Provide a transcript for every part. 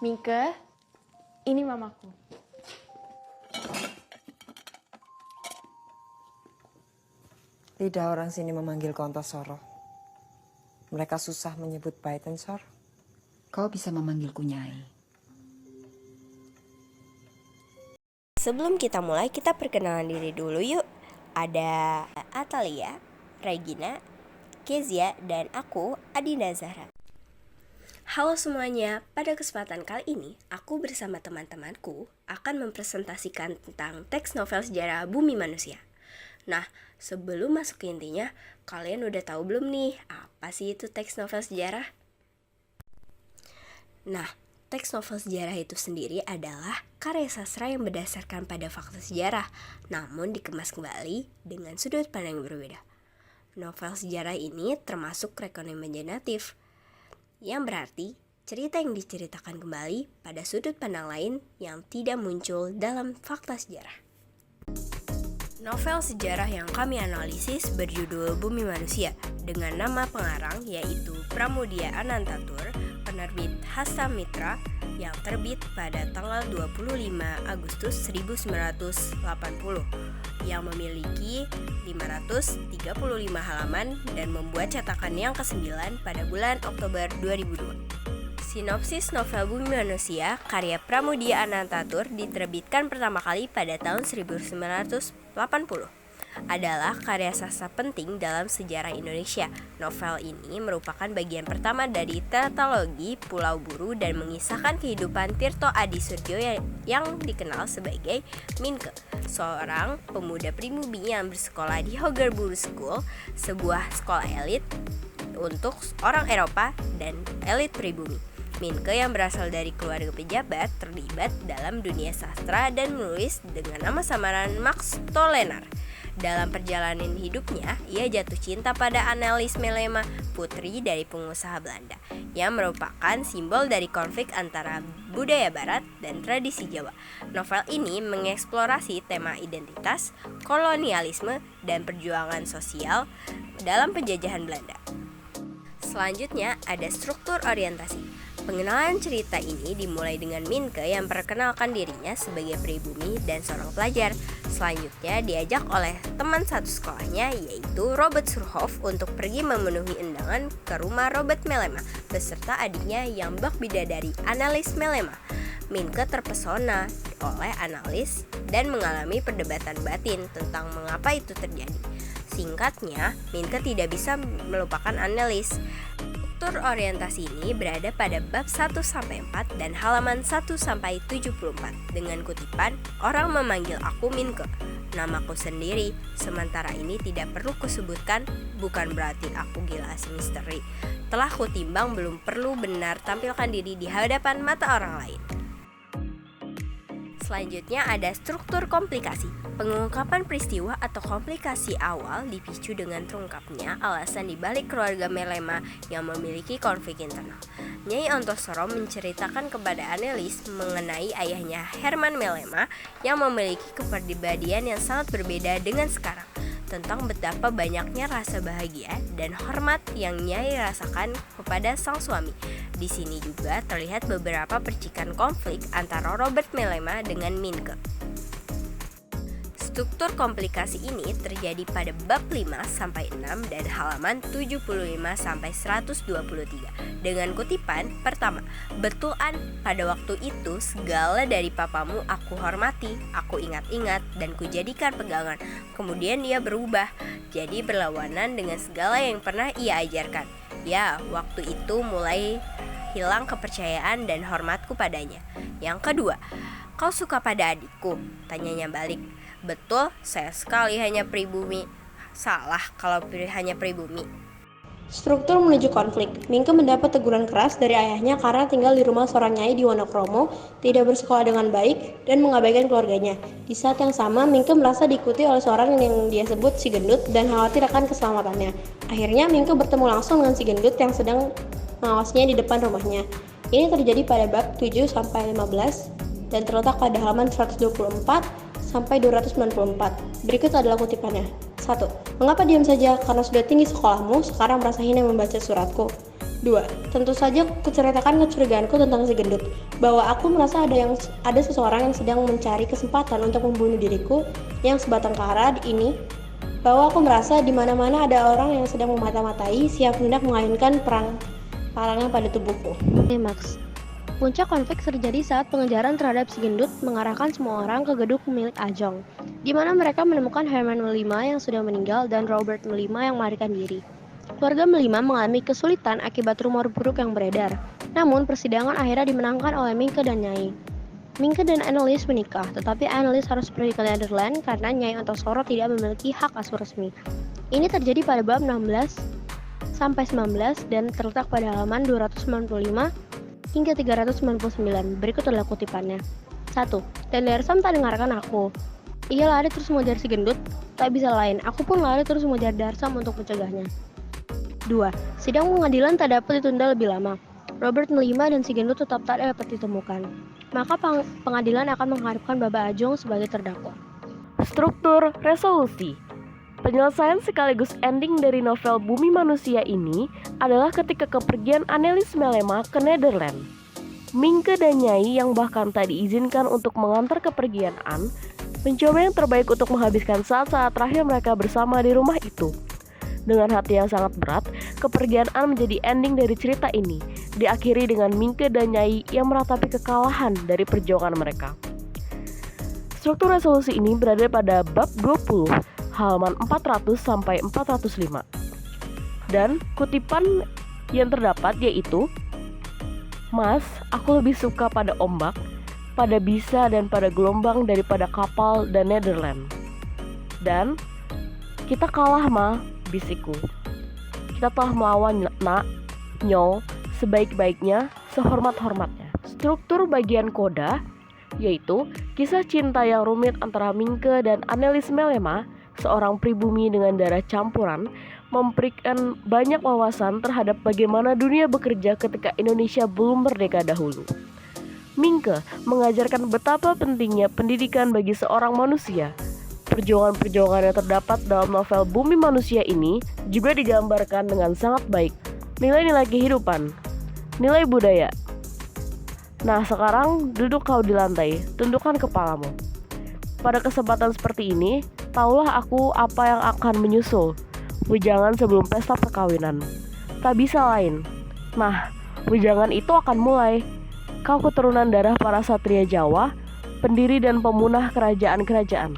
Mika, ini mamaku. Lidah orang sini memanggil Kontosoro. Mereka susah menyebut Baitensor. Kau bisa memanggilku Nyai. Sebelum kita mulai, kita perkenalan diri dulu yuk. Ada Atalia, Regina, Kezia, dan aku, Adinda Zahra. Halo semuanya, pada kesempatan kali ini, aku bersama teman-temanku akan mempresentasikan tentang teks novel sejarah Bumi Manusia. Nah, sebelum masuk ke intinya, kalian udah tahu belum nih, apa sih itu teks novel sejarah? Nah, teks novel sejarah itu sendiri adalah karya sastra yang berdasarkan pada fakta sejarah, namun dikemas kembali dengan sudut pandang yang berbeda. Novel sejarah ini termasuk rekonem imajinatif, yang berarti cerita yang diceritakan kembali pada sudut pandang lain yang tidak muncul dalam fakta sejarah. Novel sejarah yang kami analisis berjudul Bumi Manusia dengan nama pengarang yaitu Pramudia Anantatur, penerbit Hasta Mitra, yang terbit pada tanggal 25 Agustus 1980 yang memiliki 535 halaman dan membuat cetakan yang ke-9 pada bulan Oktober 2002. Sinopsis novel Bumi Manusia karya Pramudia Anantatur diterbitkan pertama kali pada tahun 1980. Adalah karya sastra penting dalam sejarah Indonesia. Novel ini merupakan bagian pertama dari tetralogi Pulau Buru dan mengisahkan kehidupan Tirto Adi Surjo yang dikenal sebagai Minke, seorang pemuda pribumi yang bersekolah di Hoger Buru School, sebuah sekolah elit untuk orang Eropa dan elit pribumi. Minke yang berasal dari keluarga pejabat terlibat dalam dunia sastra dan menulis dengan nama samaran Max Tolenar. Dalam perjalanan hidupnya, ia jatuh cinta pada Annelies Melema, putri dari pengusaha Belanda, yang merupakan simbol dari konflik antara budaya barat dan tradisi Jawa. Novel ini mengeksplorasi tema identitas, kolonialisme, dan perjuangan sosial dalam penjajahan Belanda. Selanjutnya ada struktur orientasi. Pengenalan cerita ini dimulai dengan Minke yang memperkenalkan dirinya sebagai pribumi dan seorang pelajar. Selanjutnya diajak oleh teman satu sekolahnya yaitu Robert Surhoff untuk pergi memenuhi undangan ke rumah Robert Melema beserta adiknya yang bak bidadari Annelies Melema. Minke terpesona oleh Annelies dan mengalami perdebatan batin tentang mengapa itu terjadi. Singkatnya, Minke tidak bisa melupakan Annelies. Struktur orientasi ini berada pada bab 1-4 dan halaman 1-74 dengan kutipan orang memanggil aku Minke, namaku sendiri, sementara ini tidak perlu kusebutkan, bukan berarti aku gila si misteri. Telah kutimbang belum perlu benar tampilkan diri di hadapan mata orang lain. Selanjutnya ada struktur komplikasi. Pengungkapan peristiwa atau komplikasi awal dipicu dengan terungkapnya alasan dibalik keluarga Melema yang memiliki konflik internal. Nyai Ontosoro menceritakan kepada Annelies mengenai ayahnya Herman Melema yang memiliki kepribadian yang sangat berbeda dengan sekarang, tentang betapa banyaknya rasa bahagia dan hormat yang Nyai rasakan kepada sang suami. Di sini juga terlihat beberapa percikan konflik antara Robert Melema dengan Minke. Struktur komplikasi ini terjadi pada bab 5-6 dan halaman 75-123 dengan kutipan pertama, betul An, pada waktu itu segala dari papamu aku hormati, aku ingat-ingat dan kujadikan pegangan. Kemudian dia berubah, jadi berlawanan dengan segala yang pernah ia ajarkan. Ya, waktu itu mulai hilang kepercayaan dan hormatku padanya. Yang kedua, kau suka pada adikku? Tanyanya balik. Betul, saya sekali hanya pribumi. Salah kalau hanya pribumi. Struktur menuju konflik. Minke mendapat teguran keras dari ayahnya karena tinggal di rumah seorang nyai di Wonokromo, tidak bersekolah dengan baik, dan mengabaikan keluarganya. Di saat yang sama, Minke merasa diikuti oleh seorang yang dia sebut si gendut dan khawatir akan keselamatannya. Akhirnya, Minke bertemu langsung dengan si gendut yang sedang mengawasinya di depan rumahnya. Ini terjadi pada bab 7-15 dan terletak pada halaman 124-294. Berikut adalah kutipannya. 1. Mengapa diam saja? Karena sudah tinggi sekolahmu, sekarang merasa hina membaca suratku. 2. Tentu saja kuceritakan kecurigaanku tentang si gendut, bahwa aku merasa ada seseorang yang sedang mencari kesempatan untuk membunuh diriku yang sebatang kara ini, bahwa aku merasa di mana-mana ada orang yang sedang memata-matai, siap hendak mengainkan parangnya pada tubuhku. Max. Puncak konflik terjadi saat pengejaran terhadap si gendut mengarahkan semua orang ke gedung milik Ajong, di mana mereka menemukan Herman Melima yang sudah meninggal dan Robert Melima yang melarikan diri. Keluarga Melima mengalami kesulitan akibat rumor buruk yang beredar. Namun, persidangan akhirnya dimenangkan oleh Mingke dan Nyai. Mingke dan Annelies menikah, tetapi Annelies harus pergi ke Nederland karena Nyai Ontosoro tidak memiliki hak asuh resmi. Ini terjadi pada bab 16 sampai 19 dan terletak pada halaman 295 hingga 399. Berikut adalah kutipannya. 1. Dan Darsam tak dengarkan aku. Ia lari terus mengejar si gendut, tak bisa lain. Aku pun lari terus mengejar Darsam untuk mencegahnya. 2. Sidang pengadilan tak dapat ditunda lebih lama. Robert Melima dan si gendut tetap tak dapat ditemukan. Maka pengadilan akan mengharapkan Baba Ajong sebagai terdakwa. Struktur resolusi. Penyelesaian sekaligus ending dari novel Bumi Manusia ini adalah ketika kepergian Annelies Melema ke Nederland. Mingke dan Nyai yang bahkan tak diizinkan untuk mengantar kepergian An, mencoba yang terbaik untuk menghabiskan saat-saat terakhir mereka bersama di rumah itu. Dengan hati yang sangat berat, kepergian An menjadi ending dari cerita ini, diakhiri dengan Mingke dan Nyai yang meratapi kekalahan dari perjuangan mereka. Struktur resolusi ini berada pada bab 20, halaman 400 sampai 405. Dan kutipan yang terdapat yaitu, Mas, aku lebih suka pada ombak, pada bisa dan pada gelombang daripada kapal dan Nederland. Dan kita kalah, Ma, bisikku. Kita telah melawan nak, nyo, sebaik-baiknya, sehormat-hormatnya. Struktur bagian koda yaitu kisah cinta yang rumit antara Mingke dan Annelies Melema, seorang pribumi dengan darah campuran, memberikan banyak wawasan terhadap bagaimana dunia bekerja ketika Indonesia belum merdeka dahulu. Mingke mengajarkan betapa pentingnya pendidikan bagi seorang manusia. Perjuangan-perjuangan yang terdapat dalam novel Bumi Manusia ini juga digambarkan dengan sangat baik. Nilai-nilai kehidupan, nilai budaya. Nah, sekarang duduk kau di lantai, tundukkan kepalamu. Pada kesempatan seperti ini, taulah aku apa yang akan menyusul. Wejangan sebelum pesta perkawinan. Tak bisa lain. Nah, wejangan itu akan mulai. Kau keturunan darah para satria Jawa, pendiri dan pemunah kerajaan-kerajaan.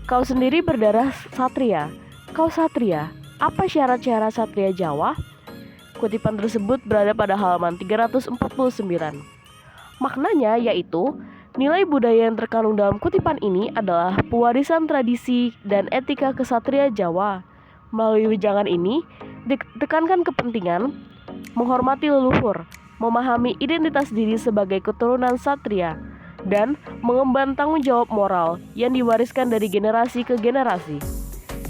Kau sendiri berdarah satria. Kau satria. Apa syarat-syarat satria Jawa? Kutipan tersebut berada pada halaman 349. Maknanya yaitu, nilai budaya yang terkandung dalam kutipan ini adalah pewarisan tradisi dan etika kesatria Jawa. Melalui wejangan ini, ditekankan kepentingan menghormati leluhur, memahami identitas diri sebagai keturunan satria, dan mengemban tanggung jawab moral yang diwariskan dari generasi ke generasi.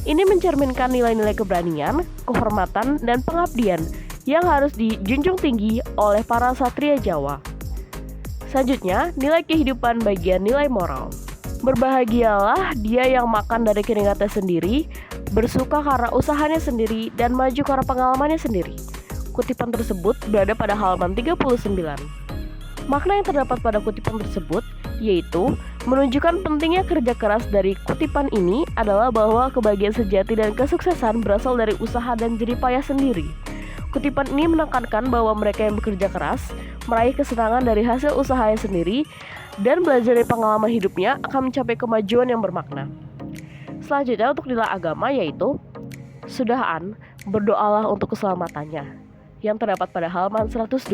Ini mencerminkan nilai-nilai keberanian, kehormatan, dan pengabdian yang harus dijunjung tinggi oleh para satria Jawa. Selanjutnya, nilai kehidupan bagian nilai moral. Berbahagialah dia yang makan dari keringatnya sendiri, bersuka karena usahanya sendiri, dan maju karena pengalamannya sendiri. Kutipan tersebut berada pada halaman 39. Makna yang terdapat pada kutipan tersebut yaitu menunjukkan pentingnya kerja keras. Dari kutipan ini adalah bahwa kebahagiaan sejati dan kesuksesan berasal dari usaha dan jerih payah sendiri. Kutipan ini menekankan bahwa mereka yang bekerja keras, meraih kesenangan dari hasil usahanya sendiri, dan belajar dari pengalaman hidupnya akan mencapai kemajuan yang bermakna. Selanjutnya untuk nilai agama yaitu, Sudahan, berdoalah untuk keselamatannya, yang terdapat pada halaman 127.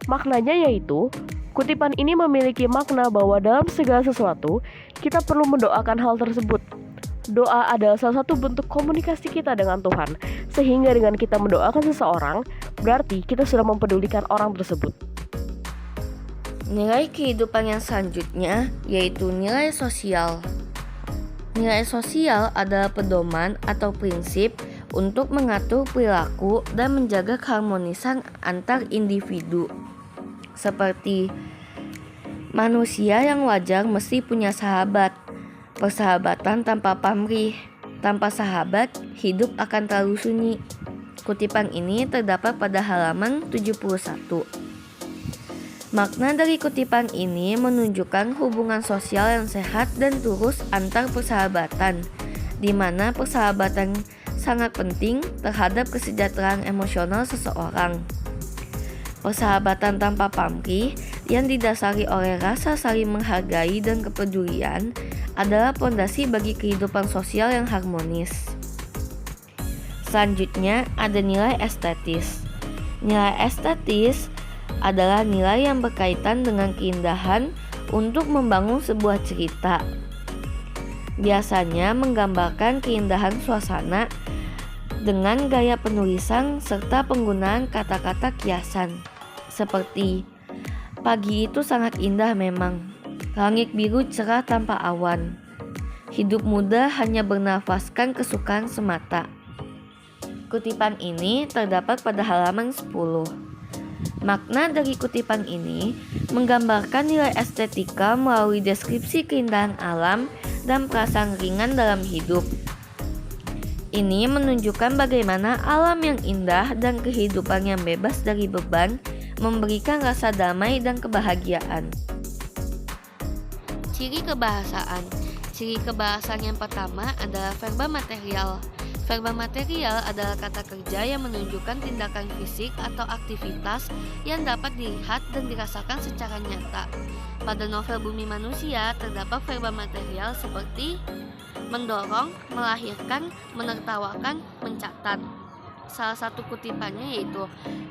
Maknanya yaitu, kutipan ini memiliki makna bahwa dalam segala sesuatu, kita perlu mendoakan hal tersebut. Doa adalah salah satu bentuk komunikasi kita dengan Tuhan, sehingga dengan kita mendoakan seseorang, berarti kita sudah mempedulikan orang tersebut. Nilai kehidupan yang selanjutnya yaitu nilai sosial. Nilai sosial adalah pedoman atau prinsip untuk mengatur perilaku dan menjaga keharmonisan antar individu. Seperti manusia yang wajar mesti punya sahabat. Persahabatan tanpa pamrih, tanpa sahabat hidup akan terlalu sunyi. Kutipan ini terdapat pada halaman 71. Makna dari kutipan ini menunjukkan hubungan sosial yang sehat dan tulus antar persahabatan, di mana persahabatan sangat penting terhadap kesejahteraan emosional seseorang. Persahabatan tanpa pamrih yang didasari oleh rasa saling menghargai dan kepedulian adalah pondasi bagi kehidupan sosial yang harmonis. Selanjutnya ada nilai estetis. Nilai estetis adalah nilai yang berkaitan dengan keindahan untuk membangun sebuah cerita. Biasanya menggambarkan keindahan suasana dengan gaya penulisan serta penggunaan kata-kata kiasan. Seperti, pagi itu sangat indah memang, langit biru cerah tanpa awan. Hidup muda hanya bernafaskan kesukaan semata. Kutipan ini terdapat pada halaman 10. Makna dari kutipan ini menggambarkan nilai estetika melalui deskripsi keindahan alam dan perasaan ringan dalam hidup. Ini menunjukkan bagaimana alam yang indah dan kehidupan yang bebas dari beban memberikan rasa damai dan kebahagiaan. Ciri kebahasaan. Ciri kebahasaan yang pertama adalah verba material. Verba material adalah kata kerja yang menunjukkan tindakan fisik atau aktivitas yang dapat dilihat dan dirasakan secara nyata. Pada novel Bumi Manusia terdapat verba material seperti mendorong, melahirkan, menertawakan, mencatat. Salah satu kutipannya yaitu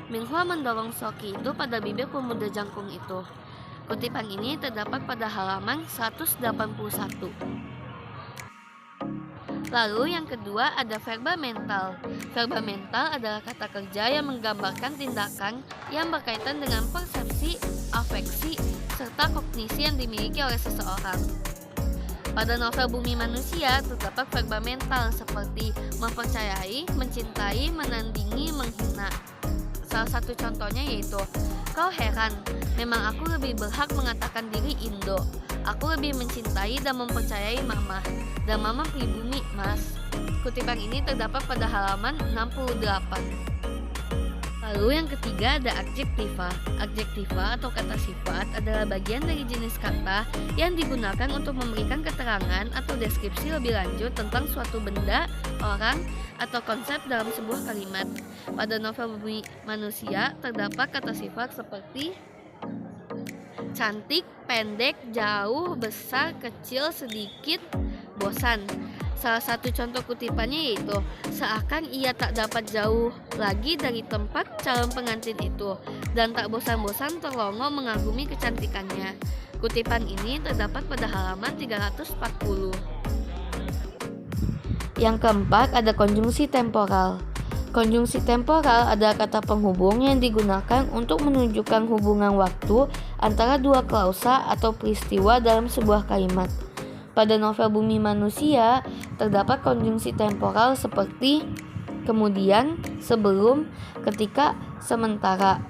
Minghua mendorong Soki itu pada bibir pemuda jangkung itu. Kutipan ini terdapat pada halaman 181. Lalu yang kedua ada verba mental. Verba mental adalah kata kerja yang menggambarkan tindakan yang berkaitan dengan persepsi, afeksi, serta kognisi yang dimiliki oleh seseorang. Pada novel Bumi Manusia terdapat verba mental seperti mempercayai, mencintai, menandingi, menghina. Salah satu contohnya yaitu, kau heran, memang aku lebih berhak mengatakan diri Indo. Aku lebih mencintai dan mempercayai Mama, dan Mama pribumi, Mas. Kutipan ini terdapat pada halaman 68. Lalu yang ketiga ada adjektiva. Adjektiva atau kata sifat adalah bagian dari jenis kata yang digunakan untuk memberikan keterangan atau deskripsi lebih lanjut tentang suatu benda, orang, atau konsep dalam sebuah kalimat. Pada novel Bumi Manusia terdapat kata sifat seperti cantik, pendek, jauh, besar, kecil, sedikit, bosan. Salah satu contoh kutipannya yaitu seakan ia tak dapat jauh lagi dari tempat calon pengantin itu dan tak bosan-bosan terlongo mengagumi kecantikannya. Kutipan ini terdapat pada halaman 340. Yang keempat ada konjungsi temporal. Konjungsi temporal adalah kata penghubung yang digunakan untuk menunjukkan hubungan waktu antara dua klausa atau peristiwa dalam sebuah kalimat. Pada novel Bumi Manusia terdapat konjungsi temporal seperti kemudian, sebelum, ketika, sementara.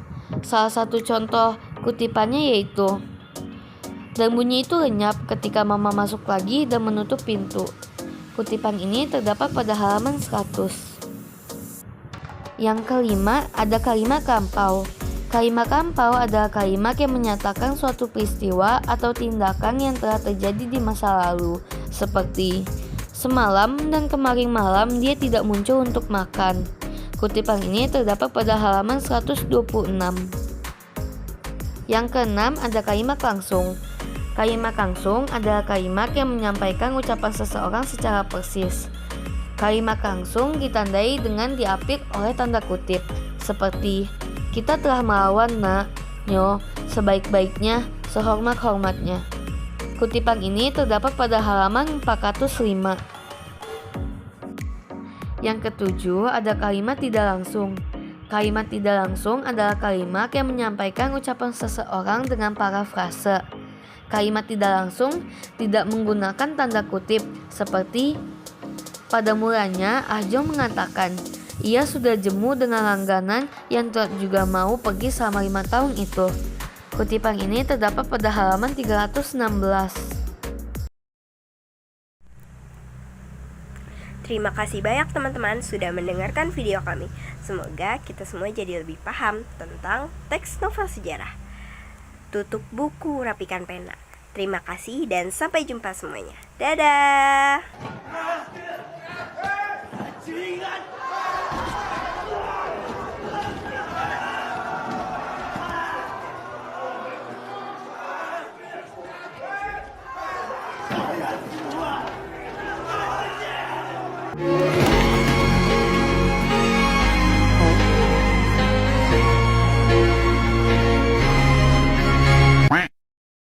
Salah satu contoh kutipannya yaitu dan bunyi itu lenyap ketika Mama masuk lagi dan menutup pintu. Kutipan ini terdapat pada halaman 100. Yang kelima ada kalimat lampau. Kalimat lampau adalah kalimat yang menyatakan suatu peristiwa atau tindakan yang telah terjadi di masa lalu, seperti semalam dan kemarin malam dia tidak muncul untuk makan. Kutipan ini terdapat pada halaman 126. Yang keenam ada kalimat langsung. Kalimat langsung adalah kalimat yang menyampaikan ucapan seseorang secara persis. Kalimat langsung ditandai dengan diapit oleh tanda kutip, seperti kita telah melawan nak, nyo, sebaik-baiknya, sehormat-hormatnya. Kutipan ini terdapat pada halaman 405. Yang ketujuh ada kalimat tidak langsung. Kalimat tidak langsung adalah kalimat yang menyampaikan ucapan seseorang dengan parafrase. Kalimat tidak langsung tidak menggunakan tanda kutip, seperti pada mulanya Ahjong mengatakan ia sudah jemu dengan langganan yang juga mau pergi selama 5 tahun itu. Kutipan ini terdapat pada halaman 316. Terima kasih banyak teman-teman sudah mendengarkan video kami. Semoga kita semua jadi lebih paham tentang teks novel sejarah. Tutup buku, rapikan pena. Terima kasih dan sampai jumpa semuanya. Dadah!